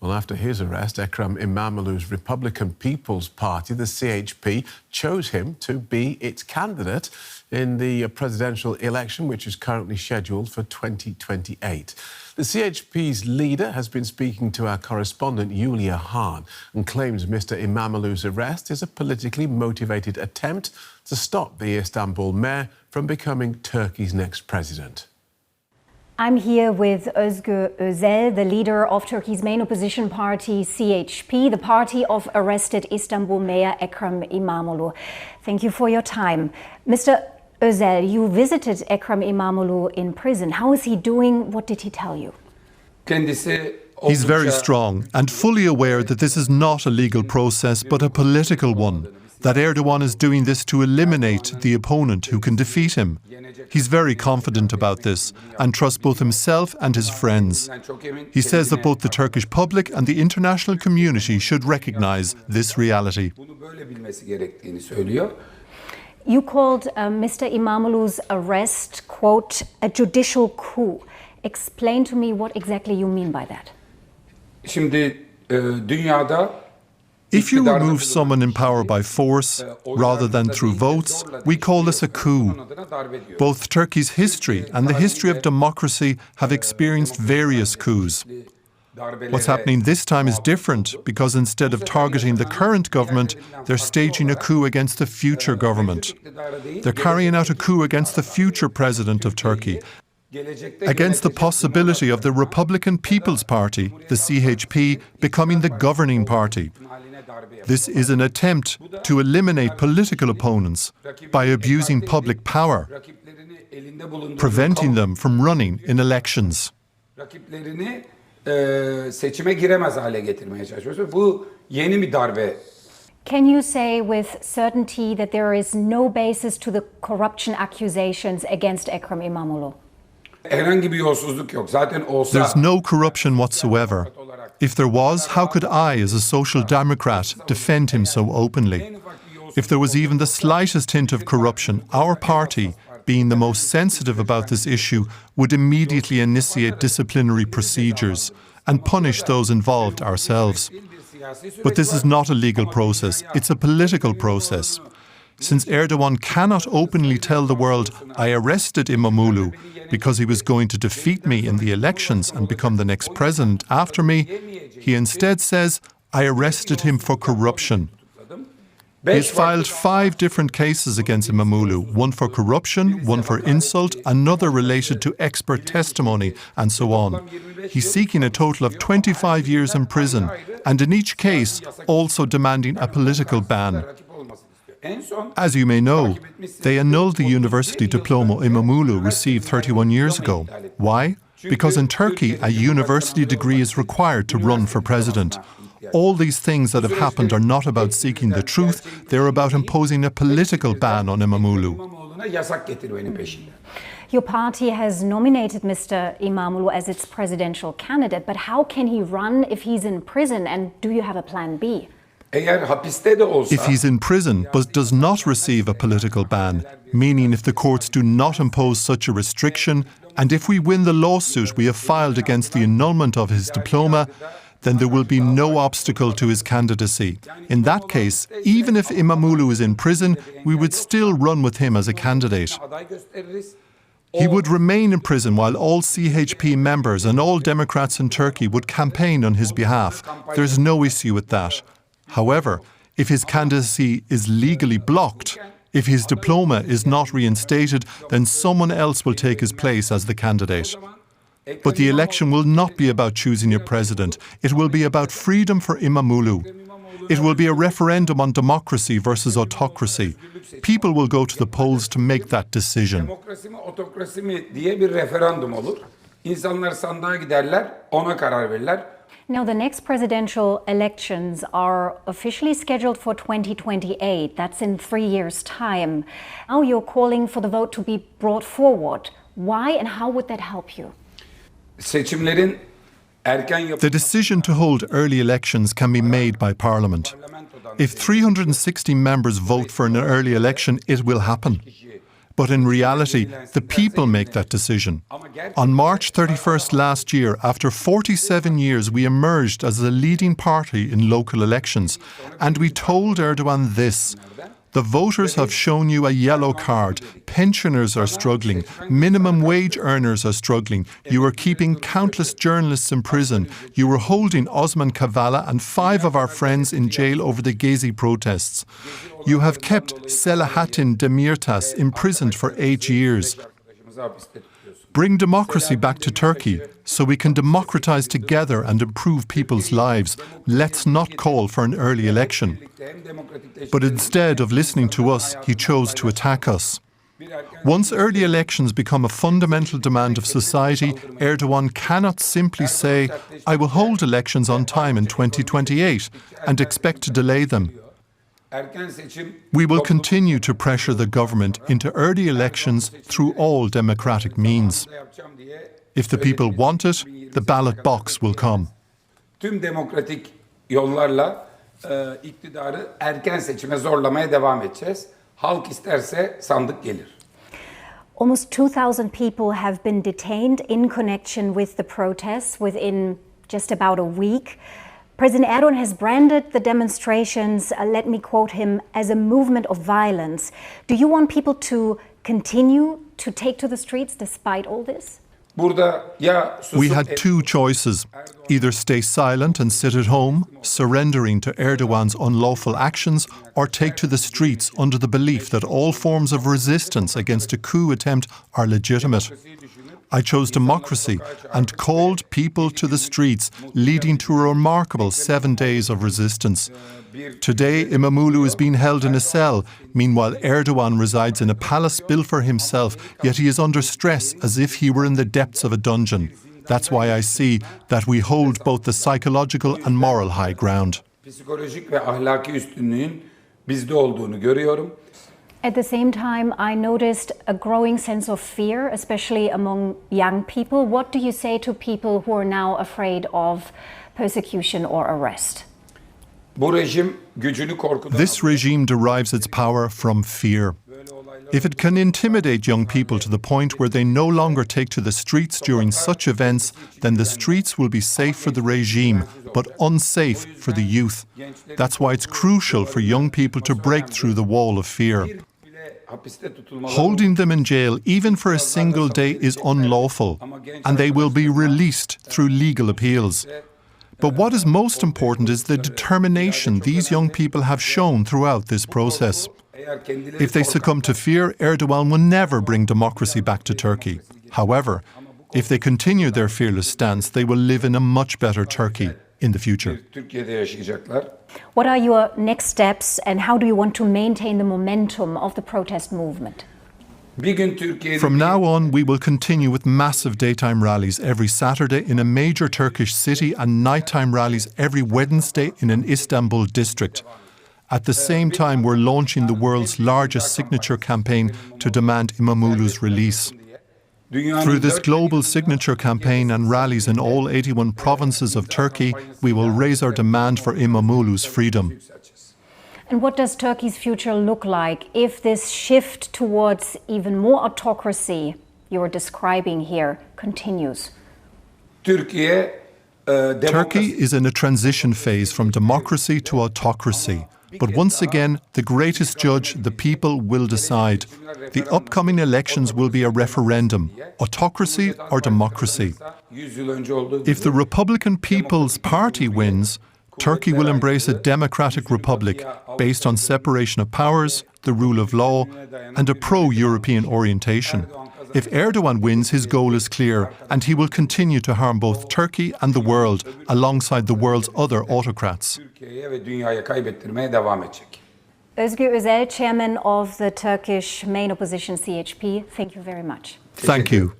Well, after his arrest, Ekrem Imamoglu's Republican People's Party, the CHP, chose him to be its candidate in the presidential election, which is currently scheduled for 2028. The CHP's leader has been speaking to our correspondent, Julia Hahn, and claims Mr. Imamoglu's arrest is a politically motivated attempt to stop the Istanbul mayor from becoming Turkey's next president. I'm here with Ozgur Ozel, the leader of Turkey's main opposition party, CHP, the party of arrested Istanbul Mayor Ekrem İmamoğlu. Thank you for your time. Mr. Ozel, you visited Ekrem İmamoğlu in prison. How is he doing? What did he tell you? He's very strong and fully aware that this is not a legal process but a political one, that Erdogan is doing this to eliminate the opponent who can defeat him. He's very confident about this and trusts both himself and his friends. He says that both the Turkish public and the international community should recognise this reality. You called Mr. İmamoğlu's arrest, quote, a judicial coup. Explain to me what exactly you mean by that. If you remove someone in power by force, rather than through votes, we call this a coup. Both Turkey's history and the history of democracy have experienced various coups. What's happening this time is different because instead of targeting the current government, they're staging a coup against the future government. They're carrying out a coup against the future president of Turkey, against the possibility of the Republican People's Party, the CHP, becoming the governing party. This is an attempt to eliminate political opponents by abusing public power, preventing them from running in elections. Can you say with certainty that there is no basis to the corruption accusations against Ekrem İmamoğlu? There's no corruption whatsoever. If there was, how could I, as a social democrat, defend him so openly? If there was even the slightest hint of corruption, our party, being the most sensitive about this issue, would immediately initiate disciplinary procedures and punish those involved ourselves. But this is not a legal process, it's a political process. Since Erdogan cannot openly tell the world, I arrested Imamoglu because he was going to defeat me in the elections and become the next president after me, he instead says, I arrested him for corruption. He has filed 5 different cases against Imamoglu, one for corruption, one for insult, another related to expert testimony, and so on. He's seeking a total of 25 years in prison, and in each case also demanding a political ban. As you may know, they annulled the university diploma Imamoglu received 31 years ago. Why? Because in Turkey, a university degree is required to run for president. All these things that have happened are not about seeking the truth, they're about imposing a political ban on Imamoglu. Your party has nominated Mr. İmamoğlu as its presidential candidate, but how can he run if he's in prison, and do you have a plan B? If he's in prison but does not receive a political ban, meaning if the courts do not impose such a restriction, and if we win the lawsuit we have filed against the annulment of his diploma, then there will be no obstacle to his candidacy. In that case, even if Imamoglu is in prison, we would still run with him as a candidate. He would remain in prison while all CHP members and all Democrats in Turkey would campaign on his behalf. There's no issue with that. However, if his candidacy is legally blocked, if his diploma is not reinstated, then someone else will take his place as the candidate. But the election will not be about choosing a president. It will be about freedom for Imamoglu. It will be a referendum on democracy versus autocracy. People will go to the polls to make that decision. Now, the next presidential elections are officially scheduled for 2028. That's in 3 years' time. Now you're calling for the vote to be brought forward. Why and how would that help you? The decision to hold early elections can be made by Parliament. If 360 members vote for an early election, it will happen. But in reality, the people make that decision. On March 31st last year, after 47 years, we emerged as the leading party in local elections. And we told Erdogan this: the voters have shown you a yellow card. Pensioners are struggling. Minimum wage earners are struggling. You are keeping countless journalists in prison. You were holding Osman Kavala and 5 of our friends in jail over the Gezi protests. You have kept Selahattin Demirtas imprisoned for 8 years. Bring democracy back to Turkey so we can democratize together and improve people's lives. Let's not call for an early election. But instead of listening to us, he chose to attack us. Once early elections become a fundamental demand of society, Erdogan cannot simply say, "I will hold elections on time in 2028 and expect to delay them." We will continue to pressure the government into early elections through all democratic means. If the people want it, the ballot box will come. Tüm demokratik yollarla iktidarı erken seçime zorlamaya devam edeceğiz. Halk isterse sandık gelir. Almost 2,000 people have been detained in connection with the protests within just about a week. President Erdogan has branded the demonstrations, let me quote him, as a movement of violence. Do you want people to continue to take to the streets despite all this? We had 2 choices: either stay silent and sit at home, surrendering to Erdogan's unlawful actions, or take to the streets under the belief that all forms of resistance against a coup attempt are legitimate. I chose democracy and called people to the streets, leading to a remarkable 7 days of resistance. Today, Imamoglu is being held in a cell. Meanwhile, Erdogan resides in a palace built for himself, yet he is under stress as if he were in the depths of a dungeon. That's why I see that we hold both the psychological and moral high ground. Psikolojik ve ahlaki üstünlüğün bizde olduğunu görüyorum. At the same time, I noticed a growing sense of fear, especially among young people. What do you say to people who are now afraid of persecution or arrest? This regime derives its power from fear. If it can intimidate young people to the point where they no longer take to the streets during such events, then the streets will be safe for the regime, but unsafe for the youth. That's why it's crucial for young people to break through the wall of fear. Holding them in jail, even for a single day, is unlawful, and they will be released through legal appeals. But what is most important is the determination these young people have shown throughout this process. If they succumb to fear, Erdogan will never bring democracy back to Turkey. However, if they continue their fearless stance, they will live in a much better Turkey in the future. What are your next steps and how do you want to maintain the momentum of the protest movement? From now on, we will continue with massive daytime rallies every Saturday in a major Turkish city and nighttime rallies every Wednesday in an Istanbul district. At the same time, we're launching the world's largest signature campaign to demand Imamoglu's release. Through this global signature campaign and rallies in all 81 provinces of Turkey, we will raise our demand for Imamoglu's freedom. And what does Turkey's future look like if this shift towards even more autocracy you're describing here continues? Turkey is in a transition phase from democracy to autocracy. But once again, the greatest judge, the people, will decide. The upcoming elections will be a referendum, autocracy or democracy. If the Republican People's Party wins, Turkey will embrace a democratic republic based on separation of powers, the rule of law, and a pro-European orientation. If Erdogan wins, his goal is clear, and he will continue to harm both Turkey and the world, alongside the world's other autocrats. Ozgur Ozel, chairman of the Turkish main opposition CHP, thank you very much. Thank you.